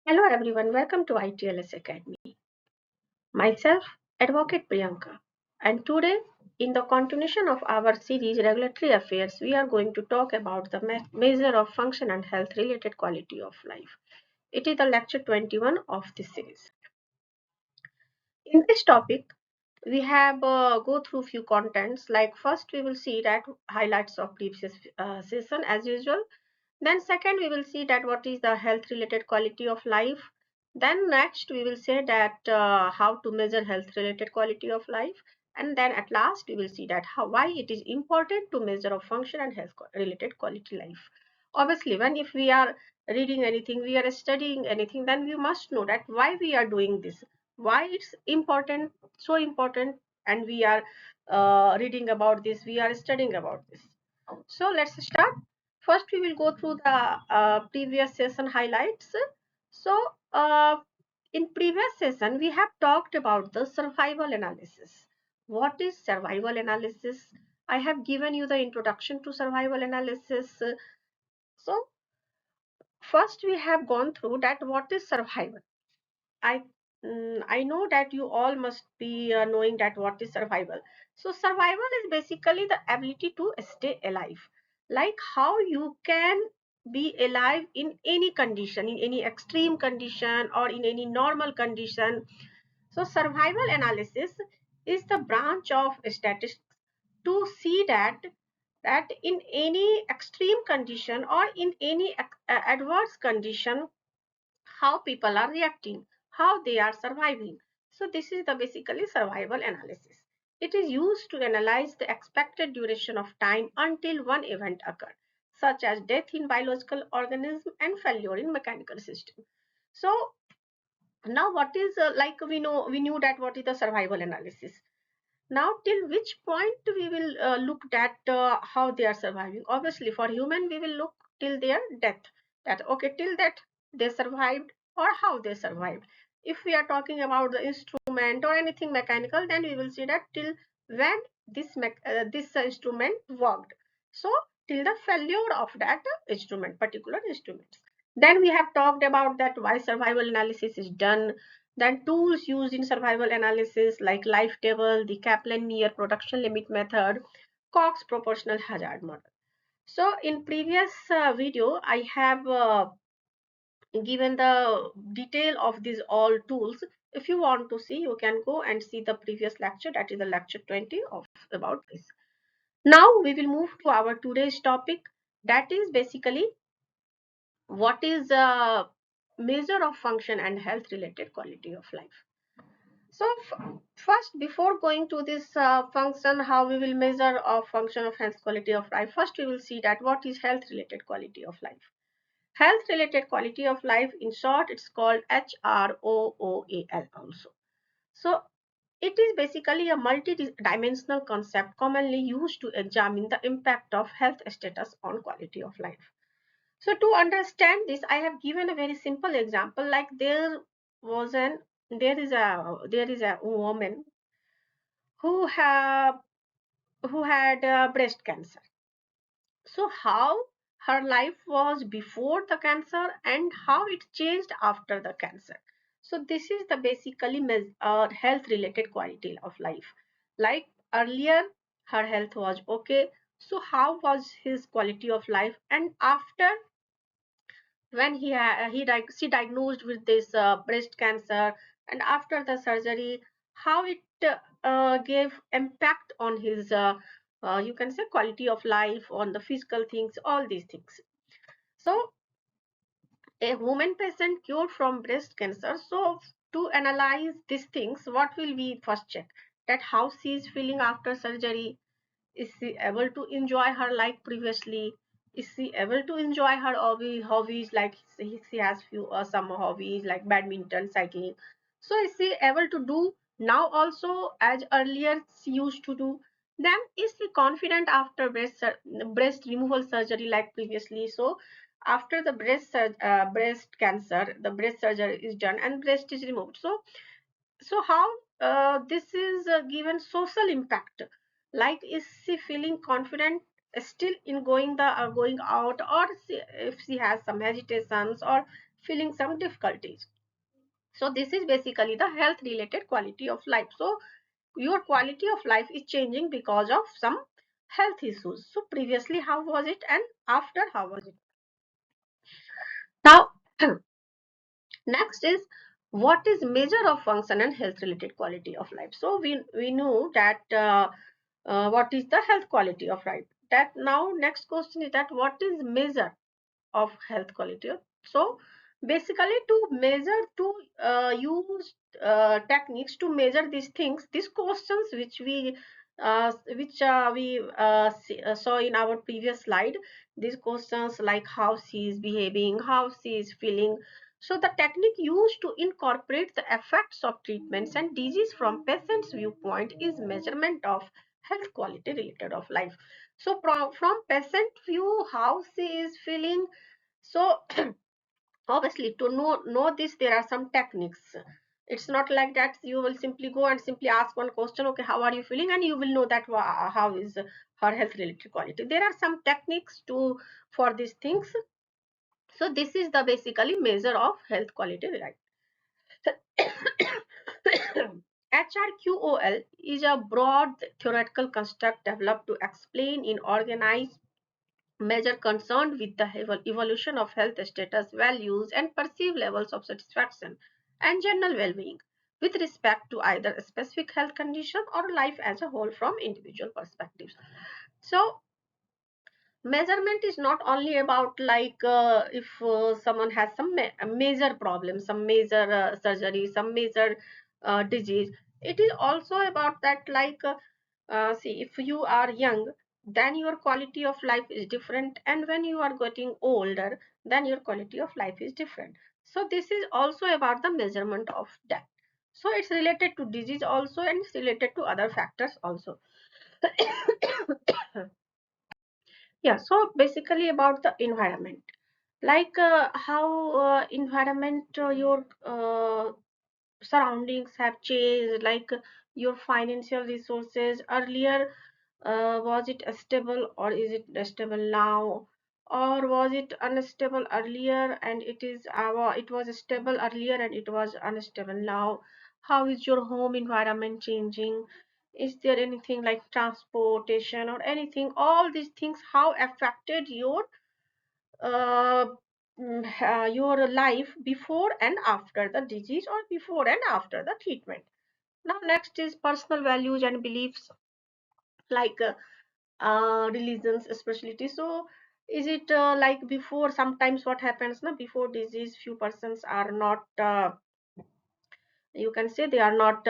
Hello everyone, welcome to ITLS Academy. Myself, Advocate Priyanka, and today, in the continuation of our series Regulatory Affairs, we are going to talk about the measure of function and health related quality of life. It is the lecture 21 of this series. In this topic, we have go through few contents. Like first, we will see that highlights of previous session as usual. Then second, we will see that what is the health related quality of life. Then next, we will say that how to measure health related quality of life. And then at last, we will see that why it is important to measure of function and health related quality life. Obviously, when if we are reading anything, we are studying anything, then we must know that why we are doing this, why it's important, so important, and we are reading about this, we are studying about this. So let's start. First, we will go through the previous session highlights. So, in previous session, we have talked about the survival analysis. What is survival analysis? I have given you the introduction to survival analysis. So, first we have gone through that what is survival. I I know that you all must be knowing that what is survival. So survival is basically the ability to stay alive. Like how you can be alive in any condition, in any extreme condition or in any normal condition. So survival analysis is the branch of statistics to see that in any extreme condition or in any adverse condition, how people are reacting, how they are surviving. So this is the basically survival analysis. It is used to analyze the expected duration of time until one event occurred, such as death in biological organism and failure in mechanical system. So now what is like we knew that what is the survival analysis. Now till which point we will look at how they are surviving. Obviously for human we will look till their death, that okay till that they survived or how they survived. If we are talking about the instrument or anything mechanical, then we will see that till when this instrument worked, so till the failure of that particular instrument. Then we have talked about that why survival analysis is done. Then tools used in survival analysis like life table, the Kaplan-Meier production limit method, Cox proportional hazard model. So in previous video, I have given the detail of these all tools. If you want to see, you can go and see the previous lecture, that is the lecture 20 of about this. Now we will move to our today's topic, that is basically what is a measure of function and health related quality of life. So first, before going to this function, how we will measure a function of health quality of life, first we will see that what is health related quality of life. Health related quality of life, in short, it's called HROOAL also. So it is basically a multi-dimensional concept commonly used to examine the impact of health status on quality of life. So to understand this, I have given a very simple example. Like was an there is a woman who have who had breast cancer. So how her life was before the cancer and how it changed after the cancer. So this is the basically health related quality of life. Like earlier, her health was okay. So how was his quality of life? And after, when she diagnosed with this breast cancer, and after the surgery, how it gave impact on his you can say quality of life, on the physical things, all these things. So a woman patient cured from breast cancer. So to analyze these things, what will we first check? That how she is feeling after surgery. Is she able to enjoy her like previously? Is she able to enjoy her hobbies, like she has few some hobbies like badminton, cycling. So is she able to do now also as earlier she used to do? Then is she confident after breast removal surgery like previously? So after the breast cancer, the breast surgery is done and breast is removed. So how this is given social impact, like is she feeling confident still in going out, or if she has some hesitations or feeling some difficulties. So this is basically the health related quality of life. So your quality of life is changing because of some health issues. So previously how was it and after how was it? Now next is what is measure of function and health related quality of life. So we know that what is the health quality of life. That now next question is that what is measure of health quality. So basically to measure, to use techniques to measure these things, these questions which we saw in our previous slide, these questions like how she is behaving, how she is feeling. So the technique used to incorporate the effects of treatments and disease from patient's viewpoint is measurement of health quality related of life. So from patient view, how she is feeling. So obviously to know this, there are some techniques. It's not like that you will simply go and simply ask one question, okay, how are you feeling, and you will know that how is her health related quality. There are some techniques to for these things. So this is the basically measure of health quality, right? HRQOL is a broad theoretical construct developed to explain in organized measure concerned with the evolution of health status, values, and perceived levels of satisfaction and general well being with respect to either a specific health condition or life as a whole from individual perspectives. So, measurement is not only about like if someone has some major problem, some major surgery, some major disease. It is also about that like see, if you are young, then your quality of life is different, and when you are getting older, then your quality of life is different. So this is also about the measurement of that. So it's related to disease also, and it's related to other factors also. Yeah, so basically about the environment, like how environment, your surroundings have changed, like your financial resources earlier, was it stable or is it stable now, or was it unstable earlier and it was stable earlier and it was unstable now. How is your home environment changing? Is there anything like transportation or anything, all these things how affected uh, your life before and after the disease or before and after the treatment. Now next is personal values and beliefs, like religions especially. So is it like before, sometimes what happens now, before disease few persons are not you can say they are not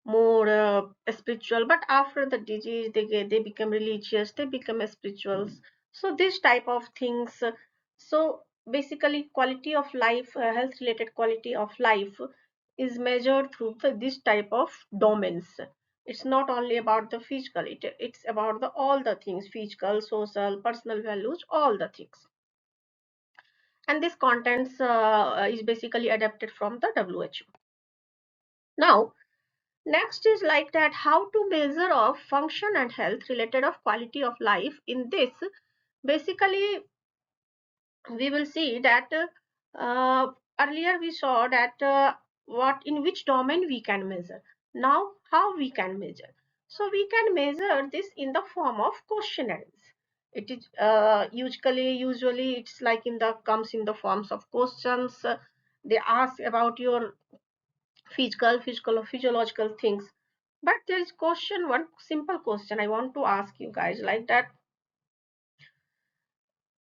more spiritual, but after the disease they become religious, they become spirituals. So this type of things. So basically quality of life, health related quality of life is measured through this type of domains. It's not only about the physical, it's about the all the things, physical, social, personal values, all the things. And this contents is basically adapted from the WHO. Now next is like that how to measure of function and health related of quality of life. In this, basically we will see that earlier we saw that what in which domain we can measure. Now how we can measure? So we can measure this in the form of questionnaires. It is usually it's like in the comes in the forms of questions. They ask about your physical or physiological things. But there is question, one simple question I want to ask you guys, like that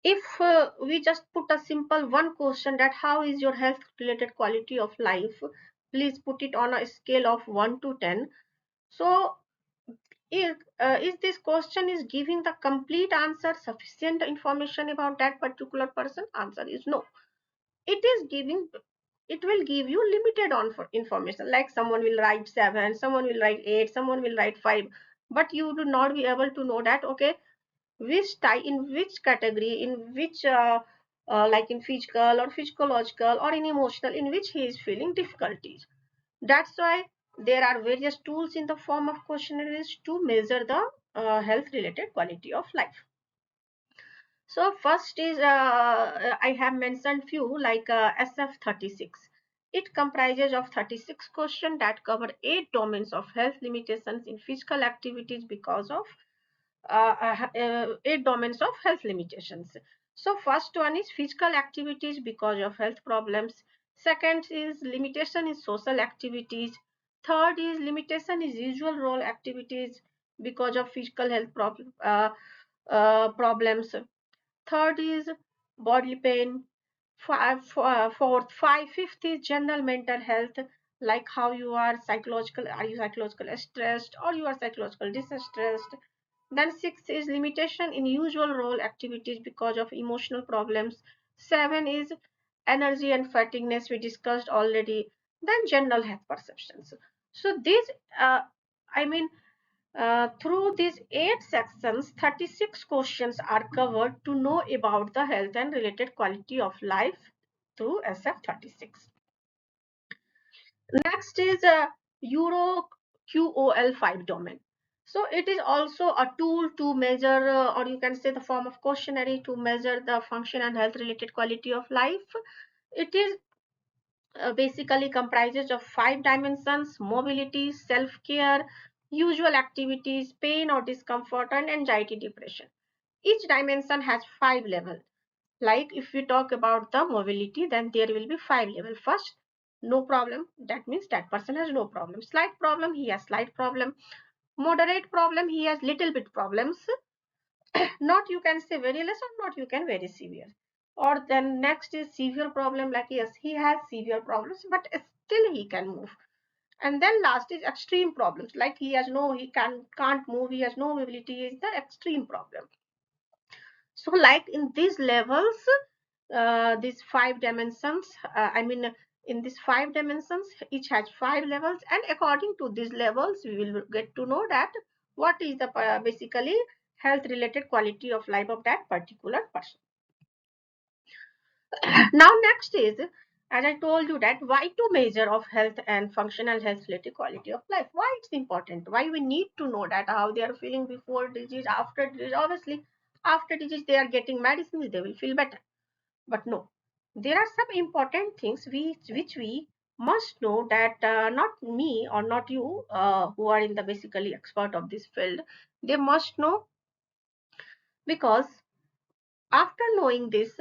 if we just put a simple one question, that how is your health related quality of life, please put it on a scale of 1 to 10. So is this question is giving the complete answer, sufficient information about that particular person? Answer is no. It is giving, it will give you limited on for information, like someone will write 7, someone will write 8, someone will write 5, but you do not be able to know that okay which type, in which category, in which like in physical or physiological or in emotional, in which he is feeling difficulties. That's why there are various tools in the form of questionnaires to measure the health related quality of life. So first is I have mentioned few like SF36. It comprises of 36 questions that cover 8 domains of health limitations in physical activities because of 8 domains of health limitations. So first one is physical activities because of health problems. Second is limitation in social activities. Third is limitation is usual role activities because of physical health problems. Third is body pain. Fourth, fifth is general mental health, like how you are psychological, are you psychological stressed or you are psychological distressed. Then sixth is limitation in usual role activities because of emotional problems. Seven is energy and fatigueness, we discussed already. Then general health perceptions. So these, uh, I mean, through these 8 sections, 36 questions are covered to know about the health and related quality of life through SF36. Next is a Euro QOL5 domain. So it is also a tool to measure, or you can say the form of questionnaire to measure the function and health related quality of life. It is basically comprises of 5 dimensions: mobility, self-care, usual activities, pain or discomfort, and anxiety, depression. Each dimension has 5 levels. Like if we talk about the mobility, then there will be 5 levels. First, no problem, that means that person has no problem. Slight problem, he has slight problem. Moderate problem, he has little bit problems. Not you can say very less, or not you can very severe. Or then next is severe problem, like yes, he has severe problems but still he can move. And then last is extreme problems, like he has no, he can't move, he has no mobility, is the extreme problem. So like in these levels, these 5 dimensions, in these 5 dimensions, each has 5 levels, and according to these levels we will get to know that what is the basically health related quality of life of that particular person. Now next is, as I told you, that why to measure of health and functional health related quality of life, why it's important, why we need to know that how they are feeling before disease, after disease. Obviously after disease they are getting medicines, they will feel better. But no, there are some important things which we must know, that not me or not you, who are in the basically expert of this field, they must know. Because after knowing this,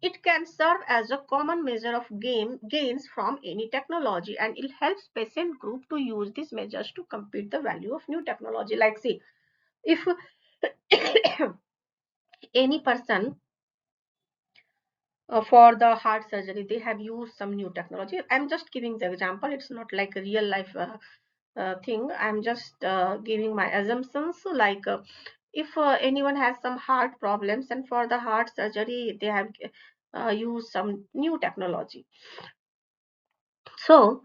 it can serve as a common measure of gains from any technology, and it helps patient group to use these measures to compute the value of new technology. Like see, if any person, for the heart surgery they have used some new technology, I'm just giving the example, it's not like a real life thing, I'm just giving my assumptions. So like if anyone has some heart problems, and for the heart surgery they have used some new technology. So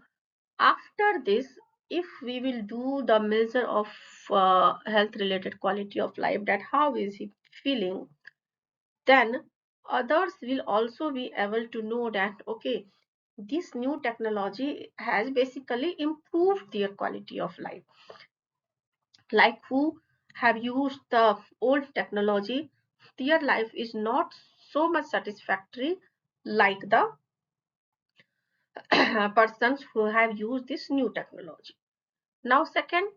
after this, if we will do the measure of health related quality of life, that how is he feeling, then others will also be able to know that okay, this new technology has basically improved their quality of life. Like who have used the old technology, their life is not so much satisfactory like the persons who have used this new technology. Now second,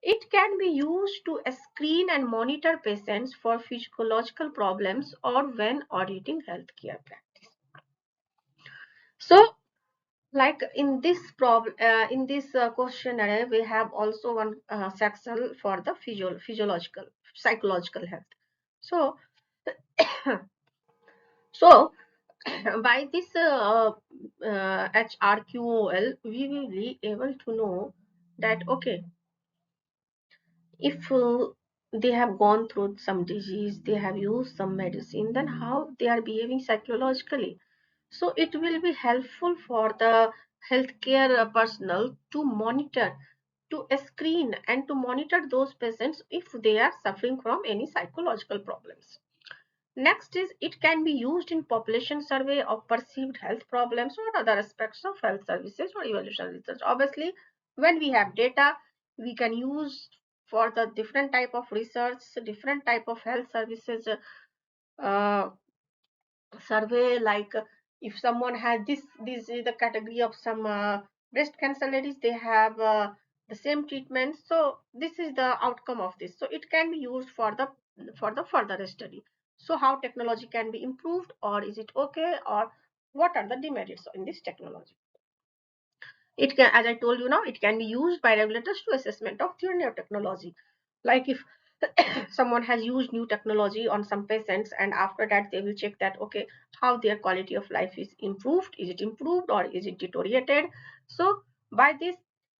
it can be used to screen and monitor patients for physiological problems or when auditing healthcare practice. So like in this problem, in this questionnaire we have also one section for the physiological psychological health. So so by this HRQOL we will be able to know that okay, if they have gone through some disease, they have used some medicine, then how they are behaving psychologically. So it will be helpful for the healthcare personnel to monitor, to screen and to monitor those patients if they are suffering from any psychological problems. Next is, it can be used in population survey of perceived health problems or other aspects of health services or evolution research. Obviously, when we have data, we can use for the different type of research, different type of health services uh, survey, like if someone has this is the category of some breast cancer ladies, they have the same treatment, so this is the outcome of this, so it can be used for the further study. So how technology can be improved, or is it okay, or what are the demerits in this technology? It can, as I told you now, it can be used by regulators to assessment of theory of technology. Like if someone has used new technology on some patients, and after that they will check that, okay, how their quality of life is it improved or is it deteriorated. So by this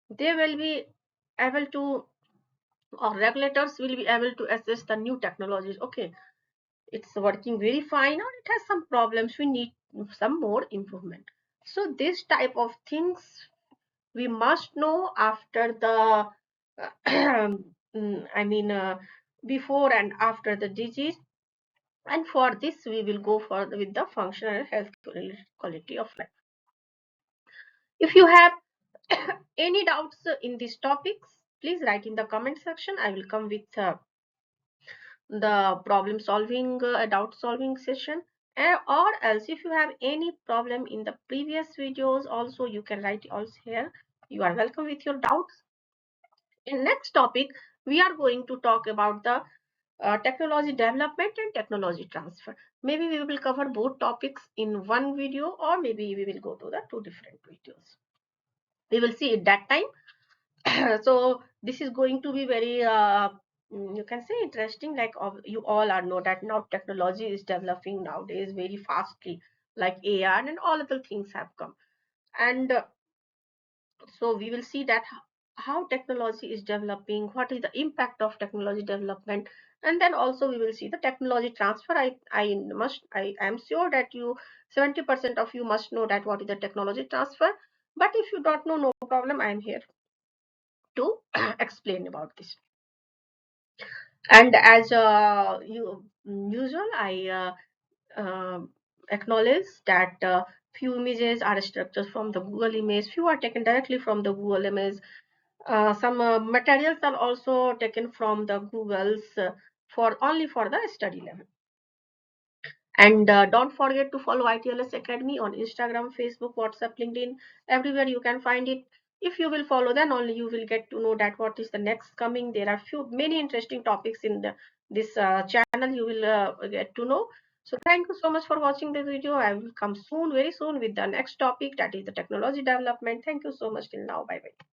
they will be able to, or regulators will be able to assess the new technologies. Okay, it's working very fine, or it has some problems, we need some more improvement. So this type of things we must know after the I mean before and after the disease. And for this we will go for with the functional health quality of life. If you have any doubts in these topics, please write in the comment section. I will come with the problem solving doubt solving session. Or else if you have any problem in the previous videos also, you can write also here. You are welcome with your doubts. In next topic, we are going to talk about the technology development and technology transfer. Maybe we will cover both topics in one video, or maybe we will go to the two different videos. We will see at that time. So this is going to be very you can say interesting. Like you all are know that now technology is developing nowadays very fastly, like AI and all other things have come. And so we will see that how technology is developing, what is the impact of technology development, and then also we will see the technology transfer. I am sure that you 70% of you must know that what is the technology transfer, but if you don't know, no problem, I am here to explain about this. And as usual, I acknowledge that few images are structured from the Google image, few are taken directly from the Google image. Some materials are also taken from the Google's for only for the study level. And don't forget to follow ITLS Academy on Instagram, Facebook, WhatsApp, LinkedIn, everywhere you can find it. If you will follow, then only you will get to know that what is the next coming. There are many interesting topics in this channel you will get to know. So thank you so much for watching this video. I will come soon, very soon, with the next topic, that is the technology development. Thank you so much till now. Bye bye.